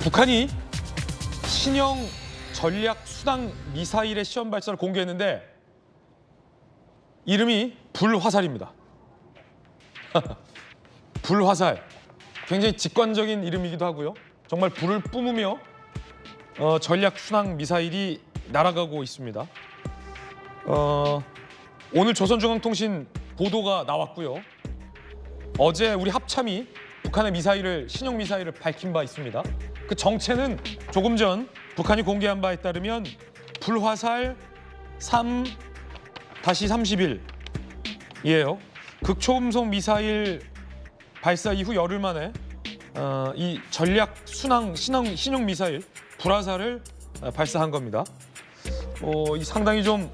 북한이 신형 전략 순항 미사일의 시험 발사를 공개했는데 이름이 불화살입니다. 불화살. 굉장히 직관적인 이름이기도 하고요. 정말 불을 뿜으며 전략 순항 미사일이 날아가고 있습니다. 오늘 조선중앙통신 보도가 나왔고요. 어제 우리 합참이 북한의 미사일을 신형 미사일을 밝힌 바 있습니다. 그 정체는 조금 전 북한이 공개한 바에 따르면 불화살 3-31이에요. 극초음속 미사일 발사 이후 열흘 만에 이 전략 순항 신형 미사일 불화살을 발사한 겁니다. 이 상당히 좀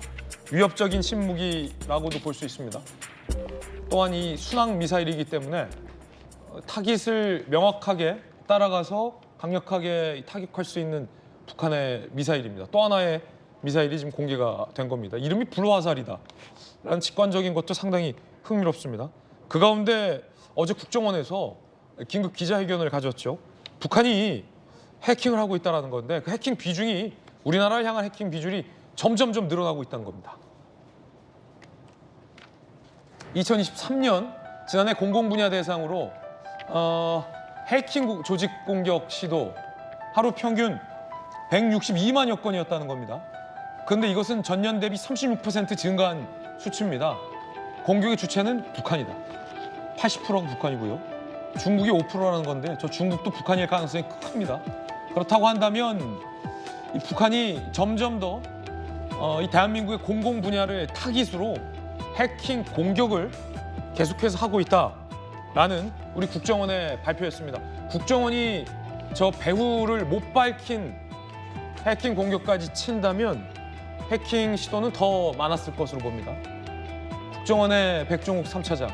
위협적인 신무기라고도 볼 수 있습니다. 또한 이 순항 미사일이기 때문에 타깃을 명확하게 따라가서 강력하게 타격할 수 있는 북한의 미사일입니다. 또 하나의 미사일이 지금 공개가 된 겁니다. 이름이 불화살이다 라는 직관적인 것도 상당히 흥미롭습니다. 그 가운데 어제 국정원에서 긴급 기자회견을 가졌죠. 북한이 해킹을 하고 있다는 건데 그 해킹 비중이 우리나라를 향한 해킹 비중이 점점점 늘어나고 있다는 겁니다. 2023년 지난해 공공분야 대상으로 해킹 조직 공격 시도 하루 평균 162만여 건이었다는 겁니다. 그런데 이것은 전년 대비 36% 증가한 수치입니다. 공격의 주체는 북한이다. 80%가 북한이고요. 중국이 5%라는 건데 저 중국도 북한일 가능성이 큽니다. 그렇다고 한다면 이 북한이 점점 더 이 대한민국의 공공 분야를 타깃으로 해킹 공격을 계속해서 하고 있다라는 우리 국정원의 발표였습니다. 국정원이 저 배후를 못 밝힌 해킹 공격까지 친다면 해킹 시도는 더 많았을 것으로 봅니다. 국정원의 백종욱 3차장,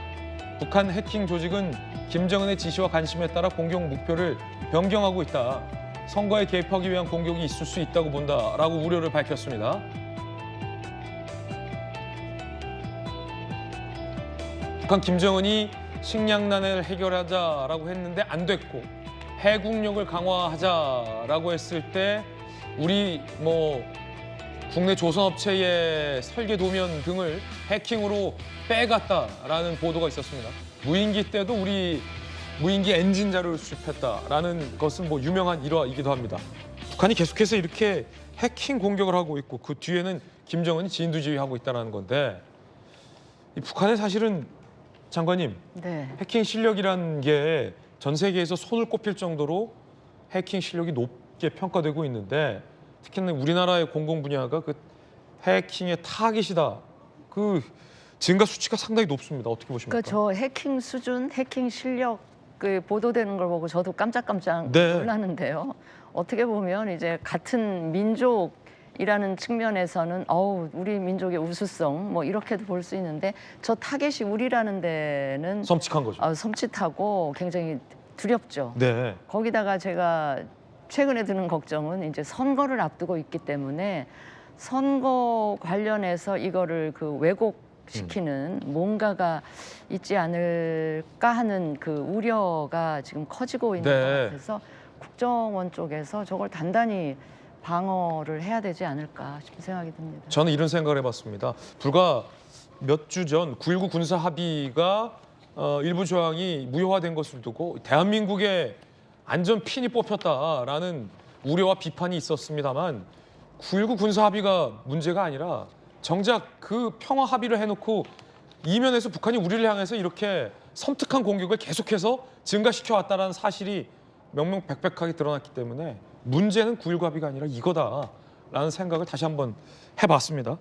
북한 해킹 조직은 김정은의 지시와 관심에 따라 공격 목표를 변경하고 있다. 선거에 개입하기 위한 공격이 있을 수 있다고 본다라고 우려를 밝혔습니다. 북한 김정은이 식량난을 해결하자라고 했는데 안 됐고 해국력을 강화하자라고 했을 때 우리 국내 조선업체의 설계 도면 등을 해킹으로 빼갔다라는 보도가 있었습니다. 무인기 때도 우리 무인기 엔진 자료를 수집했다라는 것은 유명한 일화이기도 합니다. 북한이 계속해서 이렇게 해킹 공격을 하고 있고 그 뒤에는 김정은이 진두지휘하고 있다는 건데 이 북한의 사실은 장관님, 네. 해킹 실력이라는 게 전 세계에서 손을 꼽힐 정도로 해킹 실력이 높게 평가되고 있는데 특히나 우리나라의 공공 분야가 그 해킹의 타깃이다. 그 증가 수치가 상당히 높습니다. 어떻게 보십니까? 저 해킹 수준, 해킹 실력 보도되는 걸 보고 저도 깜짝깜짝 네. 놀랐는데요. 어떻게 보면 이제 같은 민족이라는 측면에서는 우리 민족의 우수성 이렇게도 볼 수 있는데 저 타겟이 우리라는 데는 섬찟한 거죠. 섬찟하고 굉장히 두렵죠. 네. 거기다가 제가 최근에 드는 걱정은 이제 선거를 앞두고 있기 때문에 선거 관련해서 이거를 왜곡시키는 뭔가가 있지 않을까 하는 그 우려가 지금 커지고 있는 네. 것 같아서 국정원 쪽에서 저걸 단단히 방어를 해야 되지 않을까 싶은 생각이 듭니다. 저는 이런 생각을 해봤습니다. 불과 몇 주 전 9.19 군사 합의가 일부 조항이 무효화된 것을 두고 대한민국의 안전 핀이 뽑혔다라는 우려와 비판이 있었습니다만 9.19 군사 합의가 문제가 아니라 정작 그 평화 합의를 해놓고 이면에서 북한이 우리를 향해서 이렇게 섬뜩한 공격을 계속해서 증가시켜왔다는 사실이 명명백백하게 드러났기 때문에 문제는 9.19 합의가 아니라 이거다라는 생각을 다시 한번 해봤습니다.